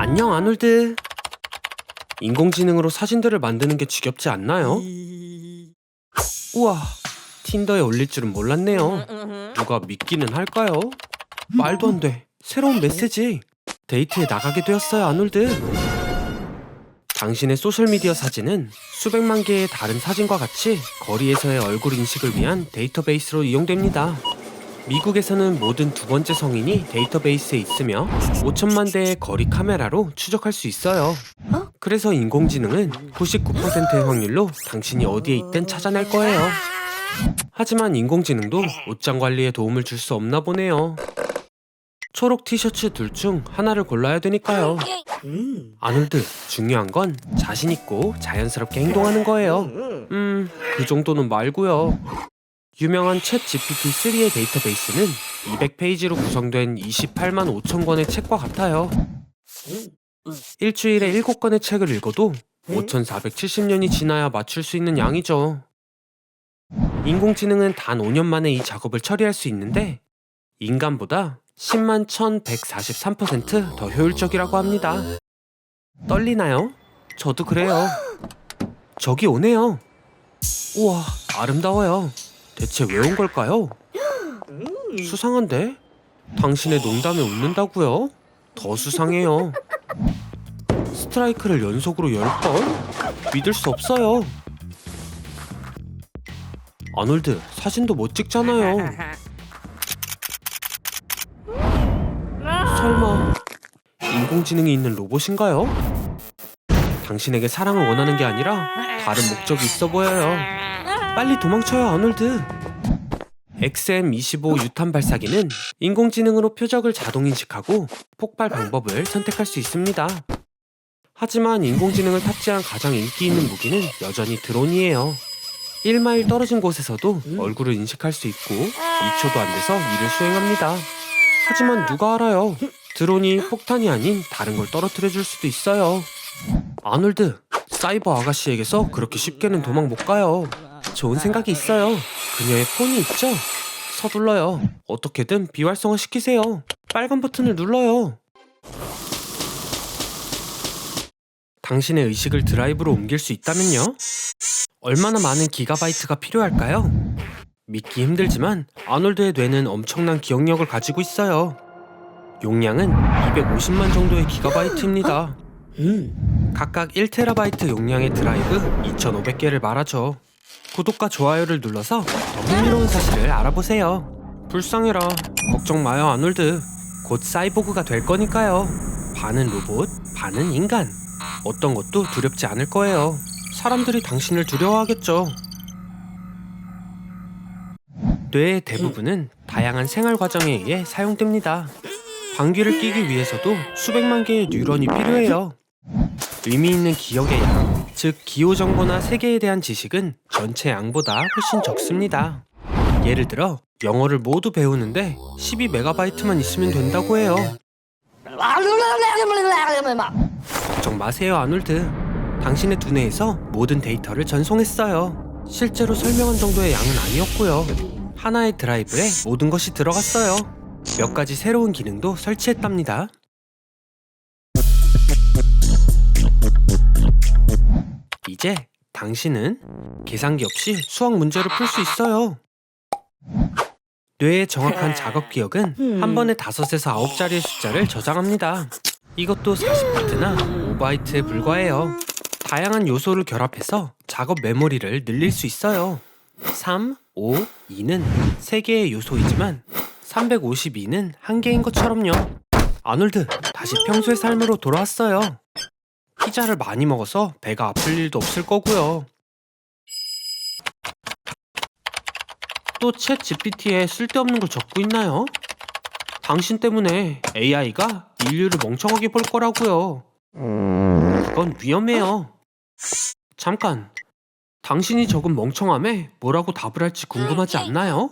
안녕 아놀드. 인공지능으로 사진들을 만드는 게 지겹지 않나요? 우와, 틴더에 올릴 줄은 몰랐네요. 누가 믿기는 할까요? 말도 안 돼. 새로운 메시지. 데이트에 나가게 되었어요 아놀드. 당신의 소셜미디어 사진은 수백만 개의 다른 사진과 같이 거리에서의 얼굴 인식을 위한 데이터베이스로 이용됩니다. 미국에서는 모든 두 번째 성인이 데이터베이스에 있으며 5천만 대의 거리 카메라로 추적할 수 있어요. 그래서 인공지능은 99%의 확률로 당신이 어디에 있든 찾아낼 거예요. 하지만 인공지능도 옷장 관리에 도움을 줄 수 없나 보네요. 초록 티셔츠 둘 중 하나를 골라야 되니까요. 아놀드, 중요한 건 자신있고 자연스럽게 행동하는 거예요. 그 정도는 말고요. 유명한 챗 GPT-3의 데이터베이스는 200페이지로 구성된 28만 5천 권의 책과 같아요. 일주일에 7권의 책을 읽어도 5,470년이 지나야 맞출 수 있는 양이죠. 인공지능은 단 5년 만에 이 작업을 처리할 수 있는데 인간보다 10만 1143% 더 효율적이라고 합니다. 떨리나요? 저도 그래요. 저기 오네요. 우와, 아름다워요. 대체 왜 온 걸까요? 수상한데? 당신의 농담에 웃는다고요? 더 수상해요. 스트라이크를 연속으로 10번? 믿을 수 없어요. 아놀드, 사진도 못 찍잖아요. 설마 인공지능이 있는 로봇인가요? 당신에게 사랑을 원하는 게 아니라 다른 목적이 있어 보여요. 빨리 도망쳐요 아놀드. XM25 유탄 발사기는 인공지능으로 표적을 자동 인식하고 폭발 방법을 선택할 수 있습니다. 하지만 인공지능을 탑재한 가장 인기 있는 무기는 여전히 드론이에요. 1마일 떨어진 곳에서도 얼굴을 인식할 수 있고 2초도 안 돼서 일을 수행합니다. 하지만 누가 알아요? 드론이 폭탄이 아닌 다른 걸 떨어뜨려 줄 수도 있어요. 아놀드, 사이버 아가씨에게서 그렇게 쉽게는 도망 못 가요. 좋은 생각이 있어요. 그녀의 폰이 있죠? 서둘러요. 어떻게든 비활성화 시키세요. 빨간 버튼을 눌러요. 당신의 의식을 드라이브로 옮길 수 있다면요? 얼마나 많은 기가바이트가 필요할까요? 믿기 힘들지만 아놀드의 뇌는 엄청난 기억력을 가지고 있어요. 용량은 250만 정도의 기가바이트입니다. 각각 1TB 용량의 드라이브 2,500개를 말하죠. 구독과 좋아요를 눌러서 더 흥미로운 사실을 알아보세요. 불쌍해라. 걱정 마요 아놀드. 곧 사이보그가 될 거니까요. 반은 로봇, 반은 인간. 어떤 것도 두렵지 않을 거예요. 사람들이 당신을 두려워하겠죠. 뇌의 대부분은 다양한 생활 과정에 의해 사용됩니다. 방귀를 뀌기 위해서도 수백만 개의 뉴런이 필요해요. 의미 있는 기억의 양, 즉 기호 정보나 세계에 대한 지식은 전체 양보다 훨씬 적습니다. 예를 들어 영어를 모두 배우는데 12MB만 있으면 된다고 해요. 걱정 마세요 아놀드. 당신의 두뇌에서 모든 데이터를 전송했어요. 실제로 설명한 정도의 양은 아니었고요. 하나의 드라이브에 모든 것이 들어갔어요. 몇 가지 새로운 기능도 설치했답니다. 이제 당신은 계산기 없이 수학 문제를 풀 수 있어요. 뇌의 정확한 작업 기억은 한 번에 5에서 9자리의 숫자를 저장합니다. 이것도 40바이트나 5바이트에 불과해요. 다양한 요소를 결합해서 작업 메모리를 늘릴 수 있어요. 3, 5, 2는 3개의 요소이지만 352는 1개인 것처럼요. 아놀드, 다시 평소의 삶으로 돌아왔어요. 피자를 많이 먹어서 배가 아플 일도 없을 거고요. 또 챗 GPT에 쓸데없는 걸 적고 있나요? 당신 때문에 AI가 인류를 멍청하게 볼 거라고요. 그건 위험해요. 잠깐, 당신이 적은 멍청함에 뭐라고 답을 할지 궁금하지 않나요?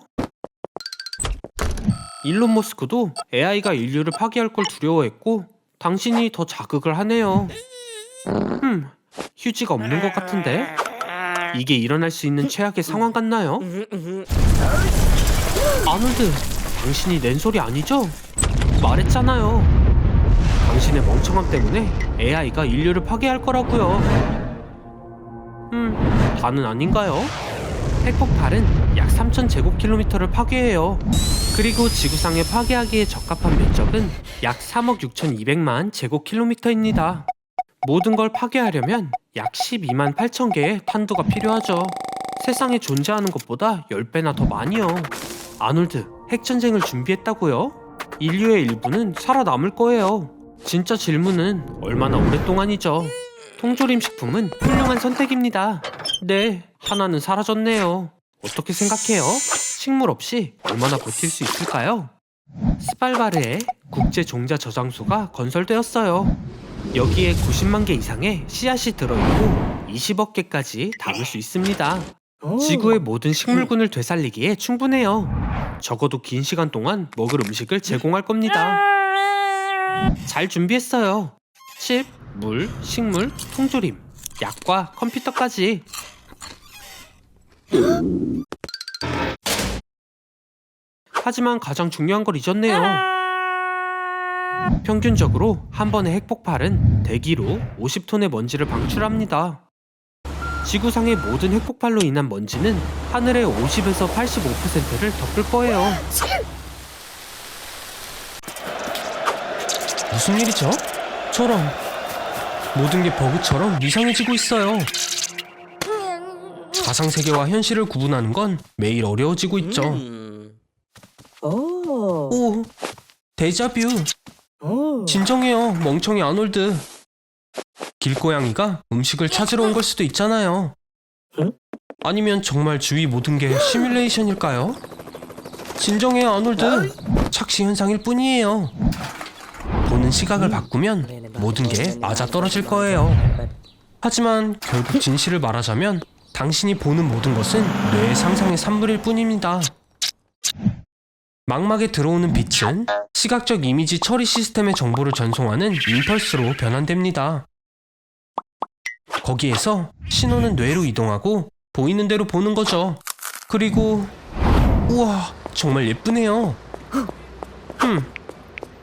일론 머스크도 AI가 인류를 파괴할 걸 두려워했고 당신이 더 자극을 하네요. 휴지가 없는 것 같은데? 이게 일어날 수 있는 최악의 상황 같나요? 아놀드, 당신이 낸 소리 아니죠? 말했잖아요. 당신의 멍청함 때문에 AI가 인류를 파괴할 거라고요. 다는 아닌가요? 핵폭발은 약 3000제곱킬로미터를 파괴해요. 그리고 지구상에 파괴하기에 적합한 면적은 약 3억 6200만 제곱킬로미터입니다. 모든 걸 파괴하려면 약 12만 8천 개의 탄두가 필요하죠. 세상에 존재하는 것보다 10배나 더 많이요. 아놀드, 핵전쟁을 준비했다고요? 인류의 일부는 살아남을 거예요. 진짜 질문은 얼마나 오랫동안이죠. 통조림 식품은 훌륭한 선택입니다. 네, 하나는 사라졌네요. 어떻게 생각해요? 식물 없이 얼마나 버틸 수 있을까요? 스발바르에 국제 종자 저장소가 건설되었어요. 여기에 90만 개 이상의 씨앗이 들어있고 20억 개까지 담을 수 있습니다. 지구의 모든 식물군을 되살리기에 충분해요. 적어도 긴 시간 동안 먹을 음식을 제공할 겁니다. 잘 준비했어요. 칩, 물, 식물, 통조림, 약과 컴퓨터까지. 하지만 가장 중요한 걸 잊었네요. 평균적으로 한 번의 핵폭발은 대기로 50톤의 먼지를 방출합니다. 지구상의 모든 핵폭발로 인한 먼지는 하늘의 50에서 85%를 덮을 거예요. 무슨 일이죠? 저런 모든 게 버그처럼 이상해지고 있어요. 가상세계와 현실을 구분하는 건 매일 어려워지고 있죠. 오, 데자뷰. 진정해요, 멍청이 아놀드. 길고양이가 음식을 찾으러 온 걸 수도 있잖아요. 아니면 정말 주위 모든 게 시뮬레이션일까요? 진정해요, 아놀드. 착시 현상일 뿐이에요. 보는 시각을 바꾸면 모든 게 맞아떨어질 거예요. 하지만 결국 진실을 말하자면 당신이 보는 모든 것은 뇌의 상상의 산물일 뿐입니다. 망막에 들어오는 빛은 시각적 이미지 처리 시스템의 정보를 전송하는 임펄스로 변환됩니다. 거기에서 신호는 뇌로 이동하고 보이는 대로 보는 거죠. 그리고 우와, 정말 예쁘네요.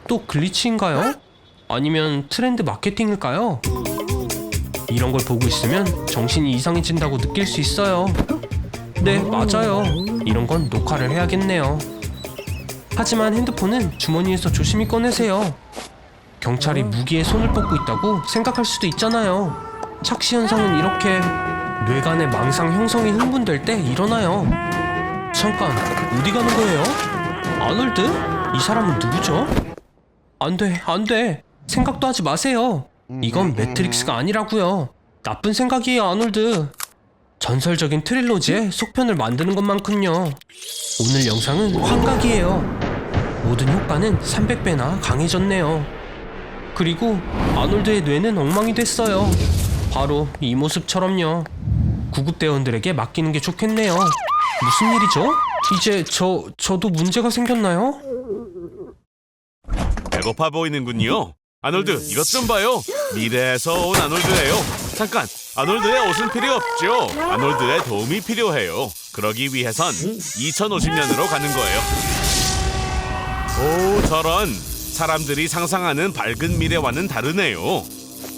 또 글리치인가요? 아니면 트렌드 마케팅일까요? 이런 걸 보고 있으면 정신이 이상해진다고 느낄 수 있어요. 네, 맞아요. 이런 건 녹화를 해야겠네요. 하지만 핸드폰은 주머니에서 조심히 꺼내세요. 경찰이 무기에 손을 뻗고 있다고 생각할 수도 있잖아요. 착시 현상은 이렇게 뇌간의 망상 형성이 흥분될 때 일어나요. 잠깐, 어디 가는 거예요? 아놀드? 이 사람은 누구죠? 안 돼, 안 돼. 생각도 하지 마세요. 이건 매트릭스가 아니라고요. 나쁜 생각이에요, 아놀드. 전설적인 트릴로지의 속편을 만드는 것만큼요. 오늘 영상은 환각이에요. 모든 효과는 300배나 강해졌네요. 그리고 아놀드의 뇌는 엉망이 됐어요. 바로 이 모습처럼요. 구급대원들에게 맡기는 게 좋겠네요. 무슨 일이죠? 이제 저도 문제가 생겼나요? 배고파 보이는군요. 아놀드, 이것 좀 봐요. 미래에서 온 아놀드예요. 잠깐, 아놀드의 옷은 필요 없죠. 아놀드의 도움이 필요해요. 그러기 위해선 2050년으로 가는 거예요. 오, 저런. 사람들이 상상하는 밝은 미래와는 다르네요.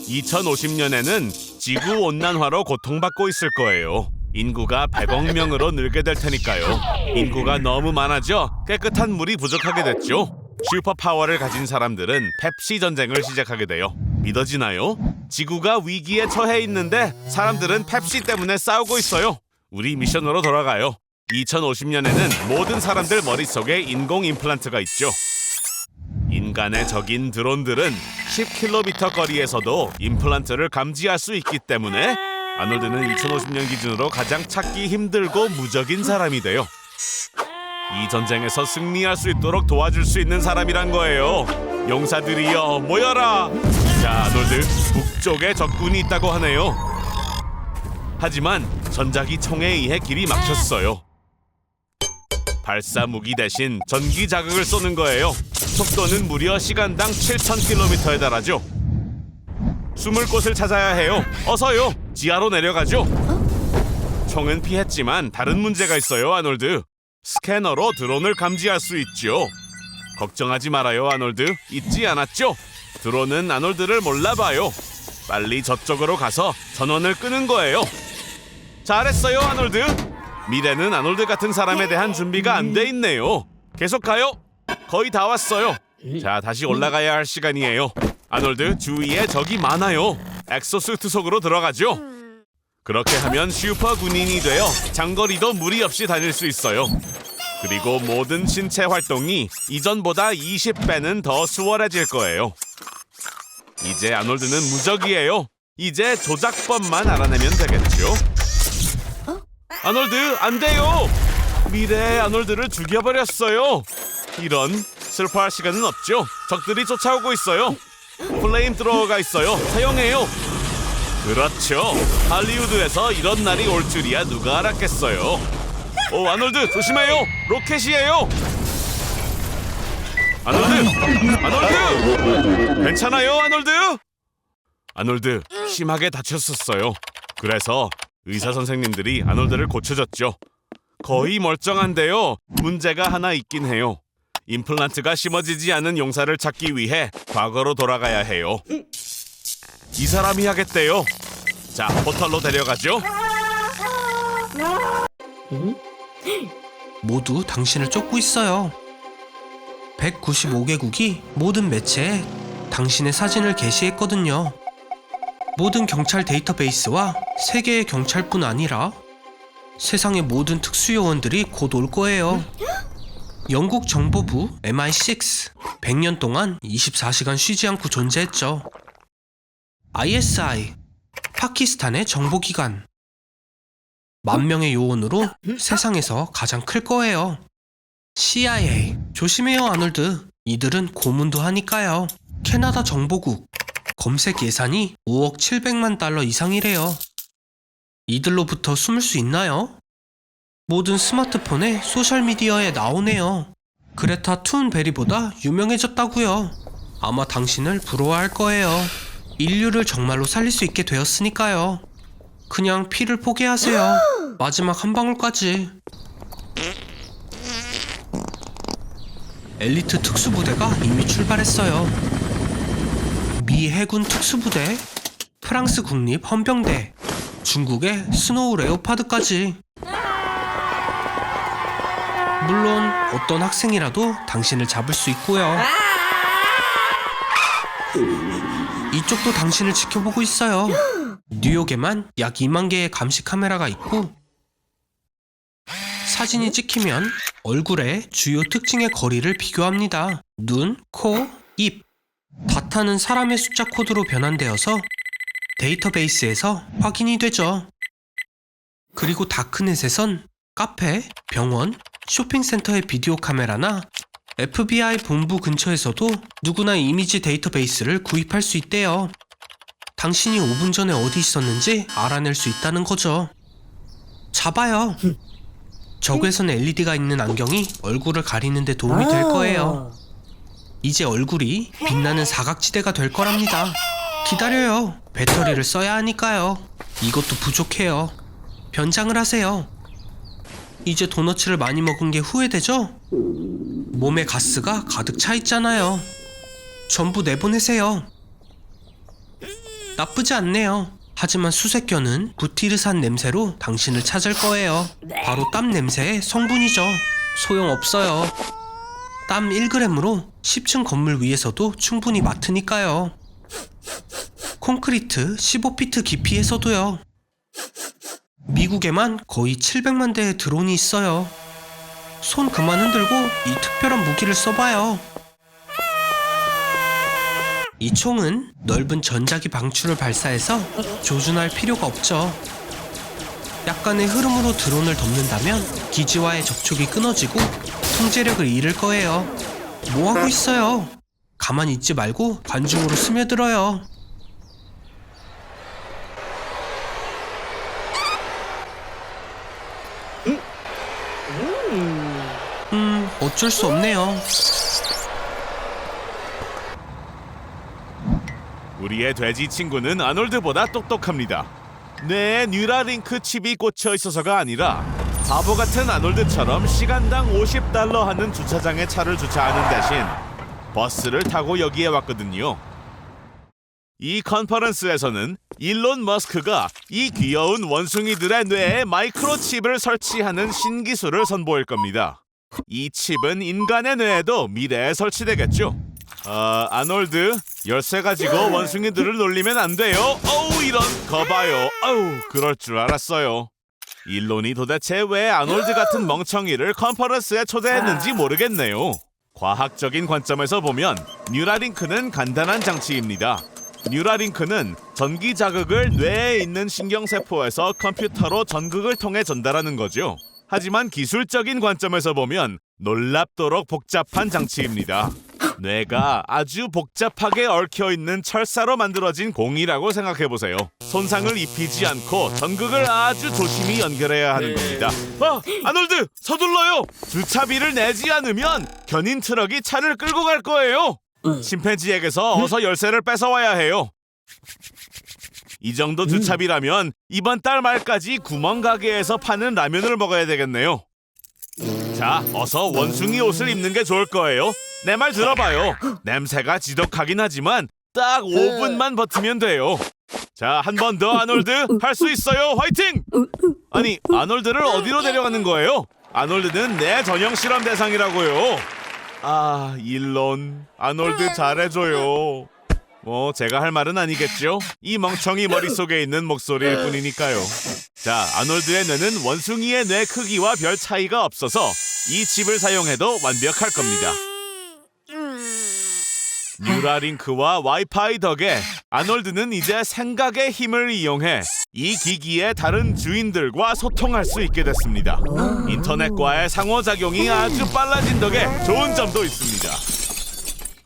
2050년에는 지구온난화로 고통받고 있을 거예요. 인구가 100억 명으로 늘게 될 테니까요. 인구가 너무 많아져 깨끗한 물이 부족하게 됐죠. 슈퍼파워를 가진 사람들은 펩시 전쟁을 시작하게 돼요. 믿어지나요? 지구가 위기에 처해 있는데 사람들은 펩시 때문에 싸우고 있어요. 우리 미션으로 돌아가요. 2050년에는 모든 사람들 머릿속에 인공 임플란트가 있죠. 인간의 적인 드론들은 10km 거리에서도 임플란트를 감지할 수 있기 때문에 아놀드는 2050년 기준으로 가장 찾기 힘들고 무적인 사람이 돼요. 이 전쟁에서 승리할 수 있도록 도와줄 수 있는 사람이란 거예요. 용사들이여, 모여라! 자, 아놀드, 북쪽에 적군이 있다고 하네요. 하지만 전자기 총에 의해 길이 막혔어요. 발사 무기 대신 전기 자극을 쏘는 거예요. 속도는 무려 시간당 7000km에 달하죠. 숨을 곳을 찾아야 해요. 어서요, 지하로 내려가죠. 총은 피했지만 다른 문제가 있어요, 아놀드. 스캐너로 드론을 감지할 수 있죠. 걱정하지 말아요, 아놀드. 잊지 않았죠? 드론은 아놀드를 몰라봐요. 빨리 저쪽으로 가서 전원을 끄는 거예요. 잘했어요, 아놀드. 미래는 아놀드 같은 사람에 대한 준비가 안 돼 있네요. 계속 가요. 거의 다 왔어요. 자, 다시 올라가야 할 시간이에요. 아놀드, 주위에 적이 많아요. 엑소수트 속으로 들어가죠. 그렇게 하면 슈퍼 군인이 되어 장거리도 무리 없이 다닐 수 있어요. 그리고 모든 신체 활동이 이전보다 20배는 더 수월해질 거예요. 이제 아놀드는 무적이에요. 이제 조작법만 알아내면 되겠죠. 아놀드, 안 돼요! 미래의 아놀드를 죽여버렸어요. 이런, 슬퍼할 시간은 없죠. 적들이 쫓아오고 있어요. 플레임 트로어가 있어요. 사용해요. 그렇죠. 할리우드에서 이런 날이 올 줄이야 누가 알았겠어요. 오, 아놀드 조심해요. 로켓이에요. 아놀드! 괜찮아요, 아놀드? 아놀드 심하게 다쳤었어요. 그래서 의사 선생님들이 아놀드를 고쳐줬죠. 거의 멀쩡한데요. 문제가 하나 있긴 해요. 임플란트가 심어지지 않은 용사를 찾기 위해 과거로 돌아가야 해요. 이 사람이 하겠대요. 자, 포털로 데려가죠. 모두 당신을 쫓고 있어요. 195개국이 모든 매체에 당신의 사진을 게시했거든요. 모든 경찰 데이터베이스와 세계의 경찰뿐 아니라 세상의 모든 특수요원들이 곧 올 거예요. 영국 정보부 MI6 100년 동안 24시간 쉬지 않고 존재했죠. ISI 파키스탄의 정보기관 10,000명의 요원으로 세상에서 가장 클 거예요. CIA 조심해요, 아놀드. 이들은 고문도 하니까요. 캐나다 정보국 검색 예산이 5억 700만 달러 이상이래요. 이들로부터 숨을 수 있나요? 모든 스마트폰에 소셜미디어에 나오네요. 그레타 툰베리보다 유명해졌다고요. 아마 당신을 부러워할 거예요. 인류를 정말로 살릴 수 있게 되었으니까요. 그냥 피를 포기하세요. 마지막 한 방울까지. 엘리트 특수부대가 이미 출발했어요. 미 해군 특수부대, 프랑스 국립 헌병대, 중국의 스노우 레오파드까지. 물론 어떤 학생이라도 당신을 잡을 수 있고요. 이쪽도 당신을 지켜보고 있어요. 뉴욕에만 약 2만 개의 감시 카메라가 있고 사진이 찍히면 얼굴의 주요 특징의 거리를 비교합니다. 눈, 코, 입. 다타는 사람의 숫자 코드로 변환되어서 데이터베이스에서 확인이 되죠. 그리고 다크넷에선 카페, 병원, 쇼핑센터의 비디오 카메라나 FBI 본부 근처에서도 누구나 이미지 데이터베이스를 구입할 수 있대요. 당신이 5분 전에 어디 있었는지 알아낼 수 있다는 거죠. 잡아요. 적외선 LED가 있는 안경이 얼굴을 가리는 데 도움이 될 거예요. 이제 얼굴이 빛나는 사각지대가 될 거랍니다. 기다려요. 배터리를 써야 하니까요. 이것도 부족해요. 변장을 하세요. 이제 도너츠를 많이 먹은 게 후회되죠? 몸에 가스가 가득 차 있잖아요. 전부 내보내세요. 나쁘지 않네요. 하지만 수색견은 부티르산 냄새로 당신을 찾을 거예요. 바로 땀 냄새의 성분이죠. 소용없어요. 땀 1g으로 10층 건물 위에서도 충분히 맡으니까요. 콘크리트 15피트 깊이에서도요. 미국에만 거의 700만 대의 드론이 있어요. 손 그만 흔들고 이 특별한 무기를 써봐요. 이 총은 넓은 전자기 방출을 발사해서 조준할 필요가 없죠. 약간의 흐름으로 드론을 덮는다면 기지와의 접촉이 끊어지고 통제력을 잃을 거예요. 뭐하고 있어요? 가만히 있지 말고 관중으로 스며들어요. 어쩔 수 없네요. 우리의 돼지 친구는 아놀드보다 똑똑합니다. 뇌에 뉴라링크 칩이 꽂혀 있어서가 아니라 바보 같은 아놀드처럼 시간당 50달러 하는 주차장에 차를 주차하는 대신 버스를 타고 여기에 왔거든요. 이 컨퍼런스에서는 일론 머스크가 이 귀여운 원숭이들의 뇌에 마이크로칩을 설치하는 신기술을 선보일 겁니다. 이 칩은 인간의 뇌에도 미래에 설치되겠죠. 아놀드, 열쇠 가지고 원숭이들을 놀리면 안 돼요. 어우, 이런, 거봐요. 아우, 그럴 줄 알았어요. 일론이 도대체 왜 아놀드 같은 멍청이를 컨퍼런스에 초대했는지 모르겠네요. 과학적인 관점에서 보면 뉴라링크는 간단한 장치입니다. 뉴라링크는 전기 자극을 뇌에 있는 신경세포에서 컴퓨터로 전극을 통해 전달하는 거죠. 하지만 기술적인 관점에서 보면 놀랍도록 복잡한 장치입니다. 뇌가 아주 복잡하게 얽혀있는 철사로 만들어진 공이라고 생각해보세요. 손상을 입히지 않고 전극을 아주 조심히 연결해야 하는 겁니다. 아놀드! 서둘러요! 주차비를 내지 않으면 견인 트럭이 차를 끌고 갈 거예요. 침팬지에게서 어서 열쇠를 뺏어와야 해요. 이 정도 주차비라면 이번 달 말까지 구멍가게에서 파는 라면을 먹어야 되겠네요. 자, 어서 원숭이 옷을 입는 게 좋을 거예요. 내 말 들어봐요. 냄새가 지독하긴 하지만 딱 5분만 버티면 돼요. 자, 한 번 더 아놀드, 할 수 있어요. 화이팅! 아니, 아놀드를 어디로 데려가는 거예요? 아놀드는 내 전형 실험 대상이라고요. 일론, 아놀드 잘해줘요. 뭐 제가 할 말은 아니겠죠? 이 멍청이 머릿속에 있는 목소리일 뿐이니까요. 자, 아놀드의 뇌는 원숭이의 뇌 크기와 별 차이가 없어서 이 칩을 사용해도 완벽할 겁니다. 뉴라링크와 와이파이 덕에 아놀드는 이제 생각의 힘을 이용해 이 기기의 다른 주인들과 소통할 수 있게 됐습니다. 인터넷과의 상호작용이 아주 빨라진 덕에 좋은 점도 있습니다.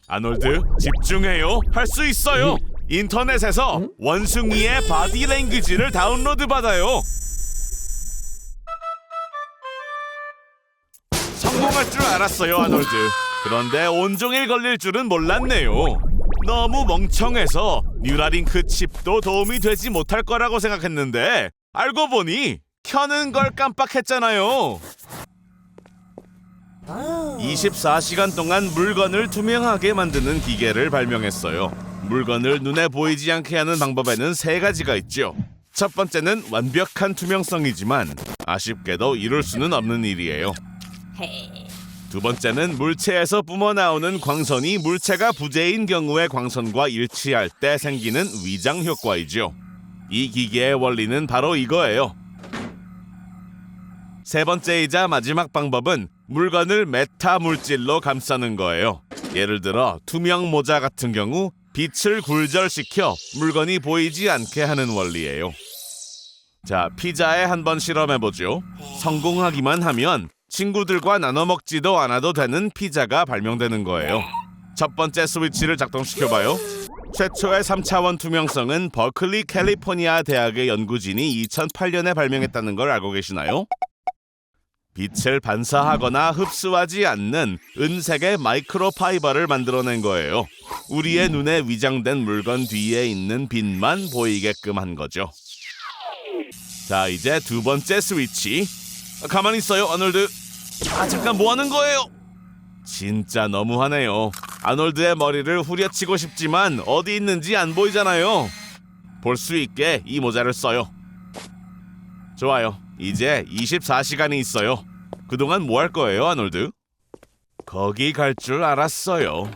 아놀드, 집중해요. 할 수 있어요. 인터넷에서 원숭이의 바디 랭귀지를 다운로드 받아요. 성공할 줄 알았어요, 아놀드. 그런데 온종일 걸릴 줄은 몰랐네요. 너무 멍청해서 뉴라링크 칩도 도움이 되지 못할 거라고 생각했는데 알고 보니 켜는 걸 깜빡했잖아요. 24시간 동안 물건을 투명하게 만드는 기계를 발명했어요. 물건을 눈에 보이지 않게 하는 방법에는 3가지가 있죠. 첫 번째는 완벽한 투명성이지만 아쉽게도 이룰 수는 없는 일이에요. 두 번째는 물체에서 뿜어나오는 광선이 물체가 부재인 경우의 광선과 일치할 때 생기는 위장 효과이죠. 이 기계의 원리는 바로 이거예요. 세 번째이자 마지막 방법은 물건을 메타 물질로 감싸는 거예요. 예를 들어 투명 모자 같은 경우 빛을 굴절시켜 물건이 보이지 않게 하는 원리예요. 자, 피자에 한번 실험해보죠. 성공하기만 하면 친구들과 나눠 먹지도 않아도 되는 피자가 발명되는 거예요. 첫 번째 스위치를 작동시켜봐요. 최초의 3차원 투명성은 버클리 캘리포니아 대학의 연구진이 2008년에 발명했다는 걸 알고 계시나요? 빛을 반사하거나 흡수하지 않는 은색의 마이크로파이버를 만들어낸 거예요. 우리의 눈에 위장된 물건 뒤에 있는 빛만 보이게끔 한 거죠. 자, 이제 두 번째 스위치. 가만히 있어요, 아놀드. 잠깐 뭐 하는 거예요? 진짜 너무하네요. 아놀드의 머리를 후려치고 싶지만 어디 있는지 안 보이잖아요. 볼 수 있게 이 모자를 써요. 좋아요. 이제 24시간이 있어요. 그동안 뭐 할 거예요, 아놀드? 거기 갈 줄 알았어요.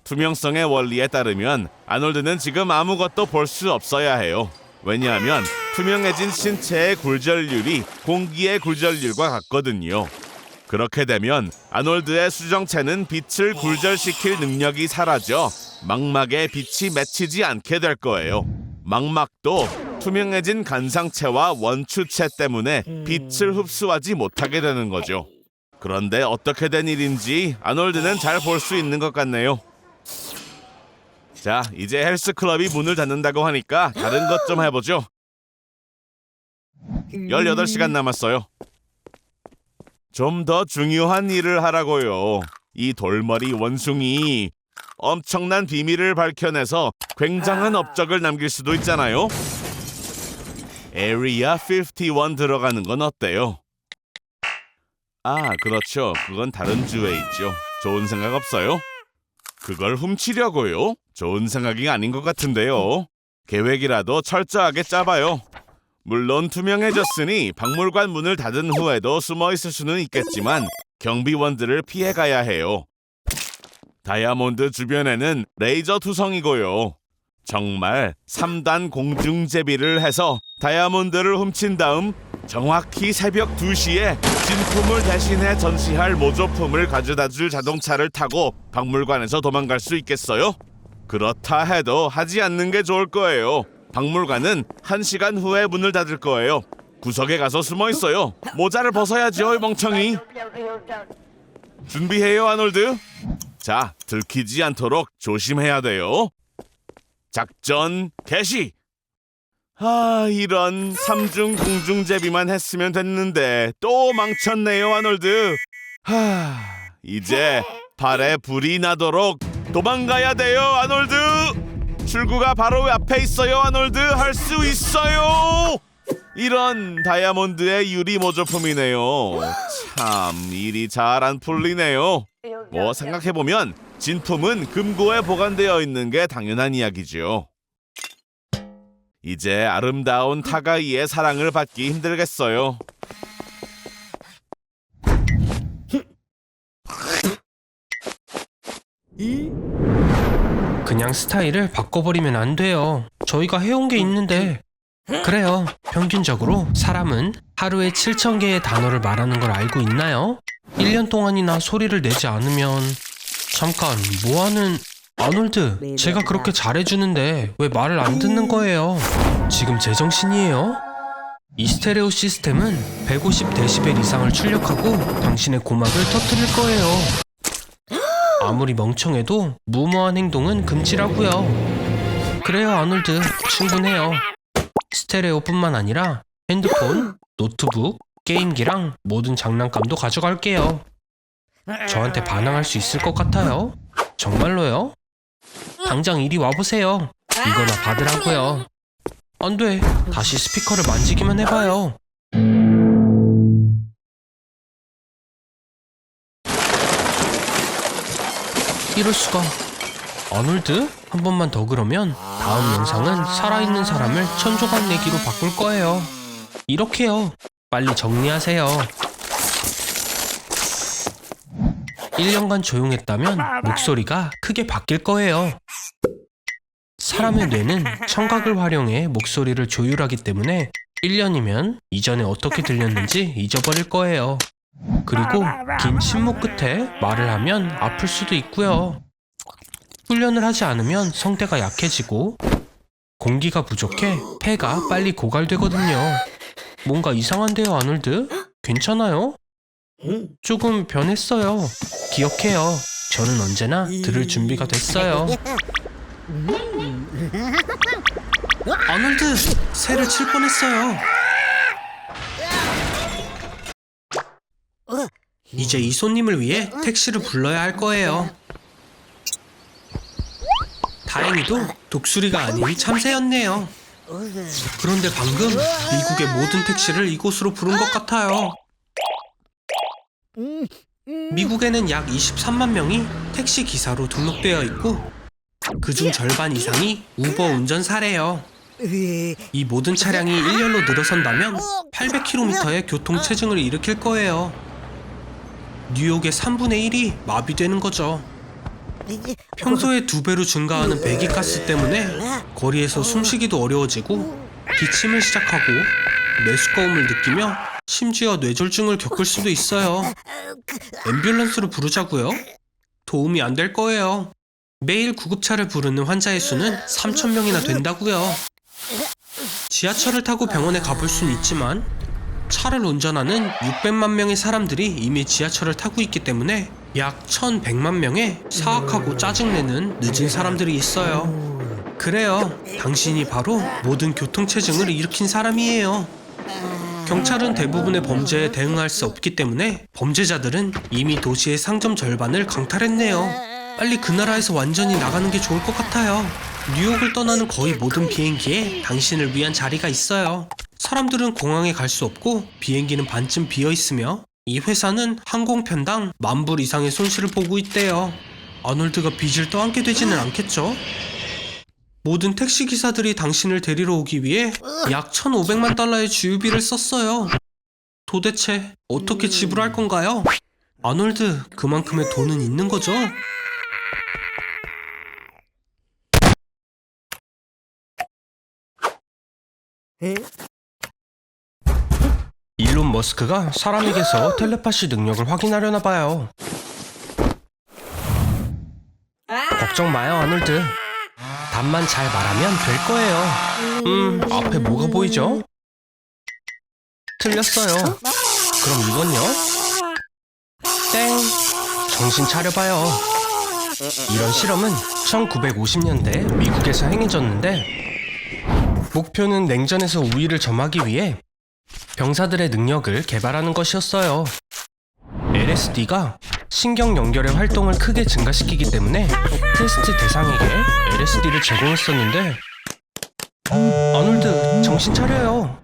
투명성의 원리에 따르면 아놀드는 지금 아무것도 볼 수 없어야 해요. 왜냐하면 투명해진 신체의 굴절률이 공기의 굴절률과 같거든요. 그렇게 되면 아놀드의 수정체는 빛을 굴절시킬 능력이 사라져 망막에 빛이 맺히지 않게 될 거예요. 망막도 투명해진 간상체와 원추체 때문에 빛을 흡수하지 못하게 되는 거죠. 그런데 어떻게 된 일인지 아놀드는 잘 볼 수 있는 것 같네요. 자, 이제 헬스클럽이 문을 닫는다고 하니까 다른 것 좀 해보죠. 18시간 남았어요. 좀 더 중요한 일을 하라고요. 이 돌머리 원숭이 엄청난 비밀을 밝혀내서 굉장한 업적을 남길 수도 있잖아요. 에리아 51 들어가는 건 어때요? 그렇죠. 그건 다른 주에 있죠. 좋은 생각 없어요? 그걸 훔치려고요? 좋은 생각이 아닌 것 같은데요. 계획이라도 철저하게 짜봐요. 물론 투명해졌으니 박물관 문을 닫은 후에도 숨어 있을 수는 있겠지만 경비원들을 피해가야 해요. 다이아몬드 주변에는 레이저 투성이고요. 정말 3단 공중제비를 해서 다이아몬드를 훔친 다음 정확히 새벽 2시에 진품을 대신해 전시할 모조품을 가져다줄 자동차를 타고 박물관에서 도망갈 수 있겠어요? 그렇다 해도 하지 않는 게 좋을 거예요. 박물관은 1시간 후에 문을 닫을 거예요. 구석에 가서 숨어 있어요. 모자를 벗어야죠, 이 멍청이. 준비해요, 아놀드. 자, 들키지 않도록 조심해야 돼요. 작전 개시! 이런 3중 공중제비만 했으면 됐는데 또 망쳤네요, 아놀드. 이제 발에 불이 나도록 도망가야 돼요, 아놀드. 출구가 바로 앞에 있어요, 아놀드. 할 수 있어요. 이런 다이아몬드의 유리 모조품이네요. 참 일이 잘 안 풀리네요. 뭐 생각해보면 진품은 금고에 보관되어 있는 게 당연한 이야기죠. 이제 아름다운 타가이의 사랑을 받기 힘들겠어요. 그냥 스타일을 바꿔버리면 안 돼요. 저희가 해온 게 있는데. 그래요. 평균적으로 사람은 하루에 7,000개의 단어를 말하는 걸 알고 있나요? 1년 동안이나 소리를 내지 않으면. 잠깐, 뭐하는... 아놀드, 제가 그렇게 잘해주는데 왜 말을 안 듣는 거예요? 지금 제정신이에요? 이 스테레오 시스템은 150데시벨 이상을 출력하고 당신의 고막을 터뜨릴 거예요. 아무리 멍청해도 무모한 행동은 금지라고요. 그래요, 아놀드, 충분해요. 스테레오뿐만 아니라 핸드폰, 노트북, 게임기랑 모든 장난감도 가져갈게요. 저한테 반항할 수 있을 것 같아요? 정말로요? 당장 이리 와보세요. 이거나 받으라고요. 안 돼. 다시 스피커를 만지기만 해봐요. 이럴 수가. 아놀드? 한 번만 더 그러면 다음 영상은 살아있는 사람을 천조각 내기로 바꿀 거예요. 이렇게요. 빨리 정리하세요. 1년간 조용했다면 목소리가 크게 바뀔 거예요. 사람의 뇌는 청각을 활용해 목소리를 조율하기 때문에 1년이면 이전에 어떻게 들렸는지 잊어버릴 거예요. 그리고 긴 침묵 끝에 말을 하면 아플 수도 있고요. 훈련을 하지 않으면 성대가 약해지고 공기가 부족해 폐가 빨리 고갈되거든요. 뭔가 이상한데요, 아놀드? 괜찮아요? 조금 변했어요. 기억해요. 저는 언제나 들을 준비가 됐어요. 아놀드, 새를 칠 뻔했어요. 이제 이 손님을 위해 택시를 불러야 할 거예요. 다행히도 독수리가 아닌 참새였네요. 그런데 방금 미국의 모든 택시를 이곳으로 부른 것 같아요. 미국에는 약 23만 명이 택시 기사로 등록되어 있고 그중 절반 이상이 우버 운전사래요. 이 모든 차량이 일렬로 늘어선다면 800km의 교통체증을 일으킬 거예요. 뉴욕의 3분의 1이 마비되는 거죠. 평소에 2배로 증가하는 배기가스 때문에 거리에서 숨쉬기도 어려워지고 기침을 시작하고 메스꺼움을 느끼며 심지어 뇌졸중을 겪을 수도 있어요. 앰뷸런스를 부르자고요? 도움이 안 될 거예요. 매일 구급차를 부르는 환자의 수는 3,000명이나 된다고요. 지하철을 타고 병원에 가볼 수는 있지만 차를 운전하는 600만 명의 사람들이 이미 지하철을 타고 있기 때문에 약 1,100만 명의 사악하고 짜증내는 늦은 사람들이 있어요. 그래요. 당신이 바로 모든 교통체증을 일으킨 사람이에요. 경찰은 대부분의 범죄에 대응할 수 없기 때문에 범죄자들은 이미 도시의 상점 절반을 강탈했네요. 빨리 그 나라에서 완전히 나가는 게 좋을 것 같아요. 뉴욕을 떠나는 거의 모든 비행기에 당신을 위한 자리가 있어요. 사람들은 공항에 갈 수 없고 비행기는 반쯤 비어 있으며 이 회사는 항공편당 10,000불 이상의 손실을 보고 있대요. 아놀드가 빚을 떠안게 되지는 않겠죠? 모든 택시기사들이 당신을 데리러 오기 위해 약 1,500만 달러의 주유비를 썼어요. 도대체 어떻게 지불할 건가요? 아놀드, 그만큼의 돈은 있는 거죠? 일론 머스크가 사람에게서 텔레파시 능력을 확인하려나 봐요. 걱정 마요, 아놀드. 답만 잘 말하면 될 거예요. 앞에 뭐가 보이죠? 틀렸어요. 그럼 이건요? 땡! 정신 차려봐요. 이런 실험은 1950년대 미국에서 행해졌는데 목표는 냉전에서 우위를 점하기 위해 병사들의 능력을 개발하는 것이었어요. LSD가 신경 연결의 활동을 크게 증가시키기 때문에 테스트 대상에게 LSD를 제공했었는데 아놀드, 정신 차려요.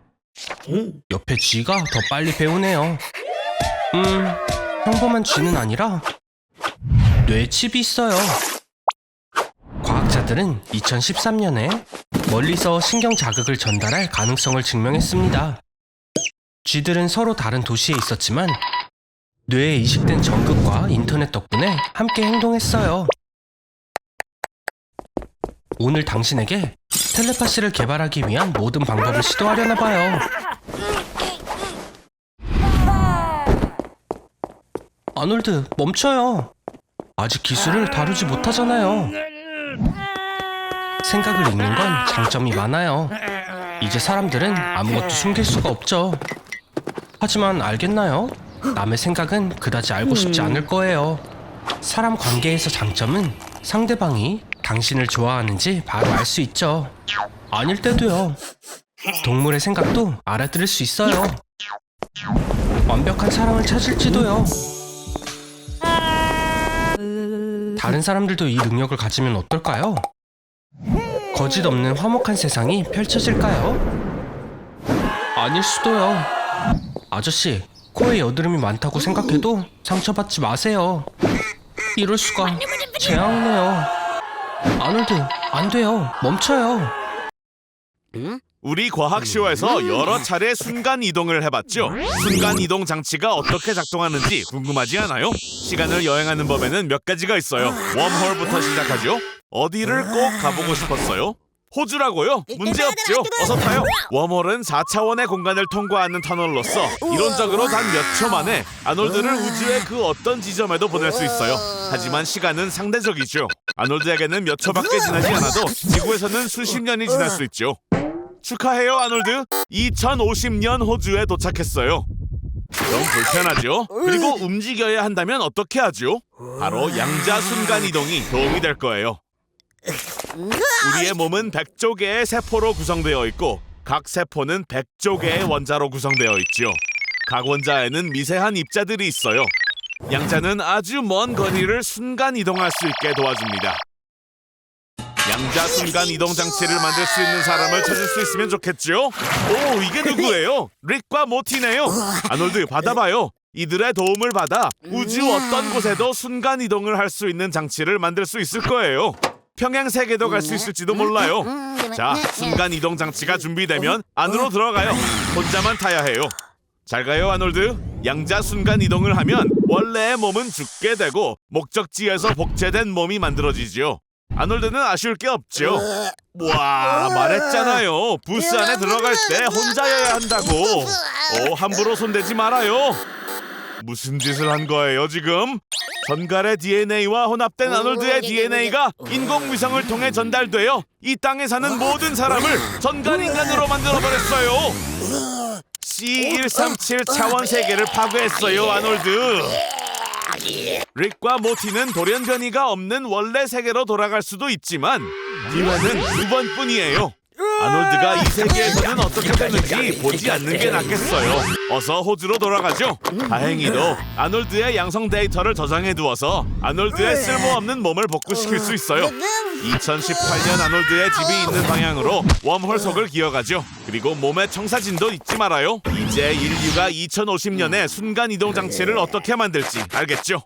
옆에 쥐가 더 빨리 배우네요. 평범한 쥐는 아니라 뇌에 칩이 있어요. 과학자들은 2013년에 멀리서 신경 자극을 전달할 가능성을 증명했습니다. 쥐들은 서로 다른 도시에 있었지만 뇌에 이식된 전극과 인터넷 덕분에 함께 행동했어요. 오늘 당신에게 텔레파시를 개발하기 위한 모든 방법을 시도하려나 봐요. 아놀드, 멈춰요. 아직 기술을 다루지 못하잖아요. 생각을 읽는 건 장점이 많아요. 이제 사람들은 아무것도 숨길 수가 없죠. 하지만 알겠나요? 남의 생각은 그다지 알고 싶지 않을 거예요. 사람 관계에서 장점은 상대방이 당신을 좋아하는지 바로 알 수 있죠. 아닐 때도요. 동물의 생각도 알아들을 수 있어요. 완벽한 사랑을 찾을지도요. 다른 사람들도 이 능력을 가지면 어떨까요? 거짓 없는 화목한 세상이 펼쳐질까요? 아닐 수도요. 아저씨, 코에 여드름이 많다고 생각해도 상처받지 마세요. 이럴 수가. 재앙이네요. 아놀드, 안 돼요. 멈춰요. 우리 과학쇼에서 여러 차례 순간 이동을 해봤죠. 순간 이동 장치가 어떻게 작동하는지 궁금하지 않아요? 시간을 여행하는 법에는 몇 가지가 있어요. 웜홀부터 시작하죠. 어디를 꼭 가보고 싶었어요? 호주라고요? 문제없죠. 어서 타요. 웜홀은 4차원의 공간을 통과하는 터널로서 이론적으로 단 몇 초 만에 아놀드를 우주의 그 어떤 지점에도 보낼 수 있어요. 하지만 시간은 상대적이죠. 아놀드에게는 몇 초밖에 지나지 않아도 지구에서는 수십 년이 지날 수 있죠. 축하해요, 아놀드. 2050년 호주에 도착했어요. 좀 불편하죠? 그리고 움직여야 한다면 어떻게 하죠? 바로 양자 순간 이동이 도움이 될 거예요. 우리의 몸은 100조 개의 세포로 구성되어 있고 각 세포는 100조 개의 원자로 구성되어 있죠. 각 원자에는 미세한 입자들이 있어요. 양자는 아주 먼 거리를 순간 이동할 수 있게 도와줍니다. 양자 순간 이동 장치를 만들 수 있는 사람을 찾을 수 있으면 좋겠죠? 오, 이게 누구예요? 릭과 모티네요. 아놀드, 받아봐요. 이들의 도움을 받아 우주 어떤 곳에도 순간 이동을 할 수 있는 장치를 만들 수 있을 거예요. 평행 세계도 갈 수 있을지도 몰라요. 자, 순간 이동 장치가 준비되면 안으로 들어가요. 혼자만 타야 해요. 잘 가요, 아놀드. 양자 순간 이동을 하면 원래의 몸은 죽게 되고 목적지에서 복제된 몸이 만들어지죠. 아놀드는 아쉬울 게 없죠. 와, 말했잖아요. 부스 안에 들어갈 때 혼자여야 한다고. 함부로 손대지 말아요. 무슨 짓을 한 거예요, 지금? 전갈의 DNA와 혼합된 아놀드의 DNA가 인공위성을 통해 전달되어 이 땅에 사는 모든 사람을 전갈인간으로 만들어버렸어요. C137 차원 세계를 파괴했어요, 아놀드. 릭과 모티는 돌연변이가 없는 원래 세계로 돌아갈 수도 있지만 기회는 2번뿐이에요. 아놀드가 이 세계에서는 어떻게 되는지 보지 않는 게 낫겠어요. 어서 호주로 돌아가죠. 다행히도 아놀드의 양성 데이터를 저장해두어서 아놀드의 쓸모없는 몸을 복구시킬 수 있어요. 2018년 아놀드의 집이 있는 방향으로 웜홀 속을 기어가죠. 그리고 몸의 청사진도 잊지 말아요. 이제 인류가 2050년에 순간이동 장치를 어떻게 만들지 알겠죠?